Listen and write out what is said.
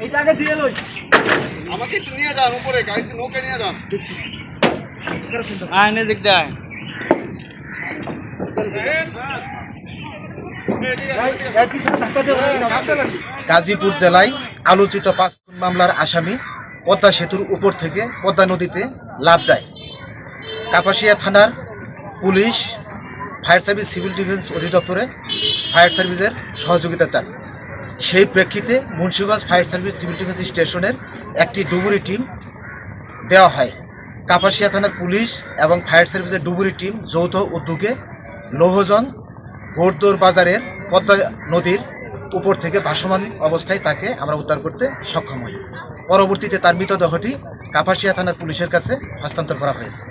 এইটাকে দিয়ে লই, আমাকে একটু নিয়ে যান উপরে, গাড়িতে নৌকা নিয়ে যান। আয়নে দিক দেয় গাজীপুর জেলায় আলোচিত 5 খুন মামলার আসামি পদ্মা সেতুর উপর থেকে পদ্মা নদীতে লাফ দেয়। কাপাসিয়া থানার police fire service civil defence অধিদপ্তরে ফায়ার সার্ভিসের সহযোগিতা চান। সেই প্রেক্ষিতে Munshiganj fire service civil defence স্টেশনের একটি ডুবুরি টিম দেওয়া হয়। কাপাসিয়া থানার পুলিশ এবং ফায়ার সার্ভিসের ডুবুরি টিম যৌথ উদ্যোগে লৌহজন ঘোড়দৌড় বাজারের পদ্মা নদীর উপর থেকে ভাসমান অবস্থায় তাকে আমরা উদ্ধার করতে সক্ষম হই। পরবর্তীতে তার মৃতদেহটি কাপাসিয়া থানার পুলিশের কাছে হস্তান্তর করা হয়েছে।